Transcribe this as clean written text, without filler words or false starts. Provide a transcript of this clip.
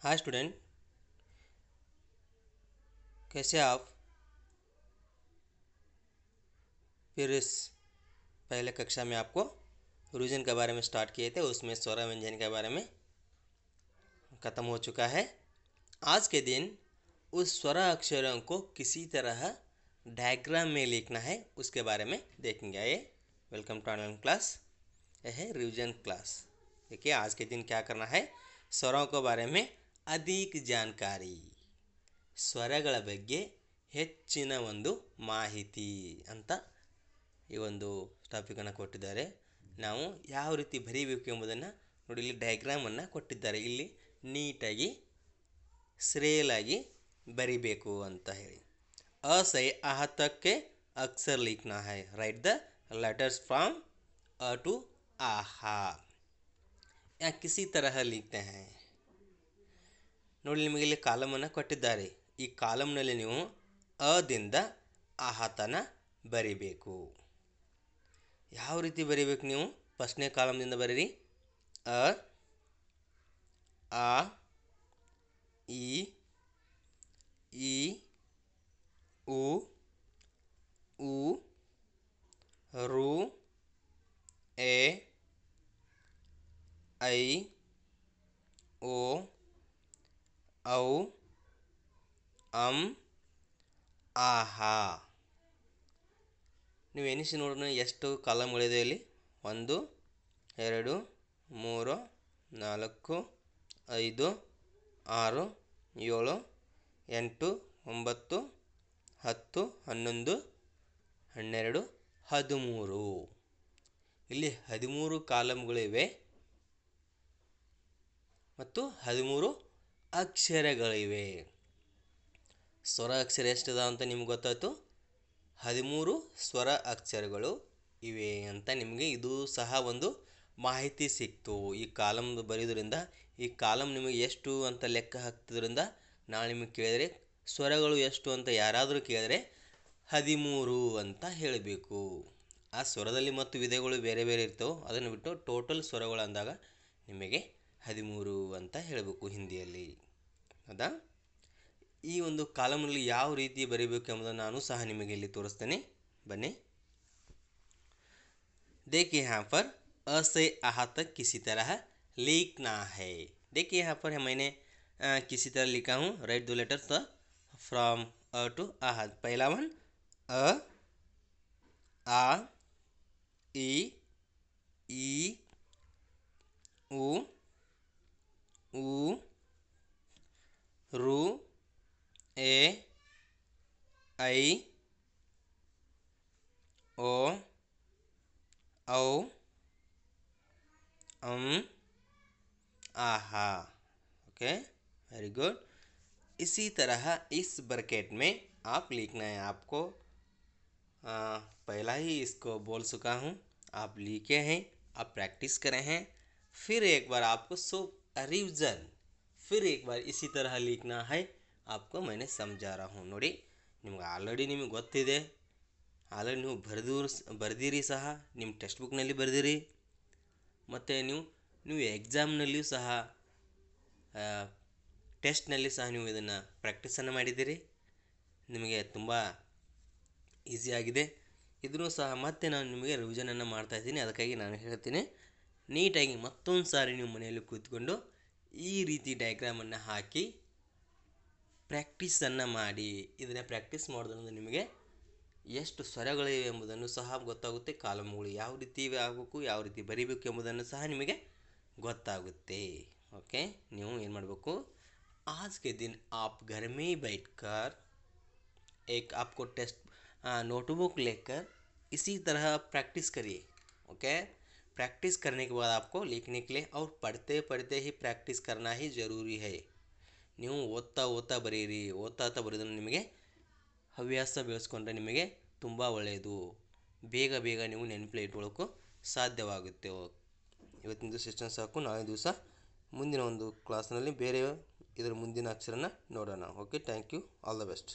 Hi student, कैसे आप? फिर इस पहले कक्षा में आपको रिवीजन के बारे में स्टार्ट किए थे, उसमें स्वर व्यंजन के बारे में ख़त्म हो चुका है। आज के दिन उस स्वर अक्षरों को किसी तरह डायग्राम में लिखना है, उसके बारे में देखेंगे। आइए, वेलकम टू ऑनलाइन क्लास। यह है रिवीजन क्लास। देखिए, आज के दिन क्या करना है, स्वरों के बारे में अधिक जानकारी, ಸ್ವರಗಳ ಬಗ್ಗೆ ಹೆಚ್ಚಿನ ಒಂದು ಮಾಹಿತಿ ಅಂತ ಈ ಒಂದು ಟಾಪಿಕನ್ನು ಕೊಟ್ಟಿದ್ದಾರೆ. ನಾವು ಯಾವ ರೀತಿ ಬರೀಬೇಕು ಎಂಬುದನ್ನು ನೋಡಿ, ಇಲ್ಲಿ ಡಯಾಗ್ರಾಮನ್ನು ಕೊಟ್ಟಿದ್ದಾರೆ. ಇಲ್ಲಿ ನೀಟಾಗಿ ಸರಿಯಾಗಿ ಬರಿಬೇಕು ಅಂತ ಹೇಳಿ. अ से आह तक के अक्षर लिखना है. Write the letters from A to आहा. या किसी तरह लिखते हैं. ನೋಡಿ, ನಿಮಗೆ ಇಲ್ಲಿ ಕಾಲಮನ್ನು ಕೊಟ್ಟಿದ್ದಾರೆ. ಈ ಕಾಲಮ್ನಲ್ಲಿ ನೀವು ಅದಿಂದ ಆಹತನ ಬರಿಬೇಕು. ಯಾವ ರೀತಿ ಬರಿಬೇಕು? ನೀವು ಫಸ್ಟ್ನೇ ಕಾಲಮ್ನಿಂದ ಬರೀರಿ. ಅ, ಆ, ಇ, ಈ, ಉ, ಊ, ರು, ಎ, ಐ, ಓ, ಔ, ಆಹಾ. ನೀವು ಎಣಿಸಿ ನೋಡೋಣ, ಎಷ್ಟು ಕಾಲಮ್ಗಳಿದೆ ಇಲ್ಲಿ. 1 2 3 4 5 6 7 8 9 10 11 12 13. ಇಲ್ಲಿ 13 ಕಾಲಮ್ಗಳಿವೆ ಮತ್ತು 13 ಅಕ್ಷರಗಳಿವೆ. ಸ್ವರ ಅಕ್ಷರ ಎಷ್ಟಿದೆ ಅಂತ ನಿಮ್ಗೆ ಗೊತ್ತಾಯ್ತು. 13 ಸ್ವರ ಅಕ್ಷರಗಳು ಇವೆ ಅಂತ ನಿಮಗೆ ಇದು ಸಹ ಒಂದು ಮಾಹಿತಿ ಸಿಕ್ತು. ಈ ಕಾಲಮ್ ಬರೆಯೋದ್ರಿಂದ, ಈ ಕಾಲಮ್ ನಿಮಗೆ ಎಷ್ಟು ಅಂತ ಲೆಕ್ಕ ಹಾಕ್ತಿದ್ರಿಂದ ನಾಳೆ ನಿಮಗೆ ಕೇಳಿದರೆ ಸ್ವರಗಳು ಎಷ್ಟು ಅಂತ ಯಾರಾದರೂ ಕೇಳಿದರೆ 13 ಅಂತ ಹೇಳಬೇಕು. ಆ ಸ್ವರದಲ್ಲಿ ಮತ್ತು ವಿಧಗಳು ಬೇರೆ ಬೇರೆ ಇರ್ತವೆ, ಅದನ್ನು ಬಿಟ್ಟು ಟೋಟಲ್ ಸ್ವರಗಳು ಅಂದಾಗ ನಿಮಗೆ 13 ಅಂತ ಹೇಳಬೇಕು ಹಿಂದಿಯಲ್ಲಿ. ಹೌದಾ? ಈ ಒಂದು ಕಾಲಮ್ನಲ್ಲಿ ಯಾವ ರೀತಿ ಬರೀಬೇಕು ಎಂಬುದನ್ನು ನಾನು ಸಹ ನಿಮಗೆ ಇಲ್ಲಿ ತೋರಿಸ್ತೇನೆ. ಬನ್ನಿ. देखिए यहाँ पर अ से आह तक किसी तरह लिखना है. देखिए यहाँ पर मैंने किसी तरह लिखा हूँ. राइट दो लेटर्स फ्रॉम अ टू आह. पहला वन अ, आ, ई, उ, ऊ, रू, ए, ಐ, ओ, औ, आहा. Okay, very good. इसी तरह इस ब्रैकेट में आप लिखना है. आपको पहला ही इसको बोल चुका हूँ, आप लिखे हैं, आप प्रैक्टिस करें हैं. फिर एक बार आपको रिविजन, फिर एक बार इसी तरह लिखना है. आपको मैंने समझा रहा हूँ. ನೋಡಿ, ನಿಮ್ಗೆ ಆಲ್ರೆಡಿ ನಿಮಗೆ ಗೊತ್ತಿದೆ. ಆಲ್ರೆಡಿ ನೀವು ಬರೆದಿರಿ ಸಹ, ನಿಮ್ಮ ಟೆಕ್ಸ್ಟ್ ಬುಕ್ನಲ್ಲಿ ಬರೆದಿರಿ. ಮತ್ತು ನೀವು ಎಕ್ಸಾಮ್ನಲ್ಲಿಯೂ ಸಹ, ಟೆಸ್ಟ್ನಲ್ಲಿ ಸಹ ನೀವು ಇದನ್ನು ಪ್ರಾಕ್ಟೀಸನ್ನು ಮಾಡಿದ್ದೀರಿ. ನಿಮಗೆ ತುಂಬ ಈಸಿಯಾಗಿದೆ. ಇದನ್ನು ಸಹ ಮತ್ತೆ ನಾನು ನಿಮಗೆ ರಿವಿಷನನ್ನು ಮಾಡ್ತಾಯಿದ್ದೀನಿ. ಅದಕ್ಕಾಗಿ ನಾನು ಹೇಳ್ತೀನಿ, ನೀಟಾಗಿ ಮತ್ತೊಂದು ಸಾರಿ ನೀವು ಮನೆಯಲ್ಲಿ ಕೂತ್ಕೊಂಡು ಈ ರೀತಿ ಡಯಾಗ್ರಾಮನ್ನು ಹಾಕಿ ಪ್ರಾಕ್ಟೀಸನ್ನು ಮಾಡಿ. ಇದನ್ನು ಪ್ರಾಕ್ಟೀಸ್ ಮಾಡೋದ್ರಿಂದ ನಿಮಗೆ ಎಷ್ಟು ಸ್ವರಗಳಿವೆ ಎಂಬುದನ್ನು ಸಹ ಗೊತ್ತಾಗುತ್ತೆ. ಕಾಲಮ್ಗಳು ಯಾವ ರೀತಿ ಆಗಬೇಕು, ಯಾವ ರೀತಿ ಬರೀಬೇಕು ಎಂಬುದನ್ನು ಸಹ ನಿಮಗೆ ಗೊತ್ತಾಗುತ್ತೆ. ओके, ನೀವು ಏನು ಮಾಡಬೇಕು, आज के दिन आप घर में ही बैठकर एक आपको टेस्ट नोटबुक लेकर इसी तरह प्रैक्टिस करिए. ओके, प्रैक्टिस करने के बाद आपको लिखने के लिए और पढ़ते पढ़ते ही प्रैक्टिस करना ही ज़रूरी है. ನೀವು ಓದ್ತಾ ಬರೀರಿ. ಓದ್ತಾ ಬರೆದ್ರೆ ನಿಮಗೆ ಹವ್ಯಾಸ ಬೆಳೆಸ್ಕೊಂಡ್ರೆ ನಿಮಗೆ ತುಂಬ ಒಳ್ಳೆಯದು. ಬೇಗ ನೀವು ನೆನಪಲ್ಲಿ ಇಟ್ಕೊಳ್ಳೋಕ್ಕೂ ಸಾಧ್ಯವಾಗುತ್ತೆ. ಇವತ್ತಿನ ಸೆಷನ್ ಸಾಕು. ನಾಳೆ ದಿವಸ ಮುಂದಿನ ಒಂದು ಕ್ಲಾಸ್ನಲ್ಲಿ ಬೇರೆ ಇದರ ಮುಂದಿನ ಅಕ್ಷರನ ನೋಡೋಣ. Okay, thank you, all the best.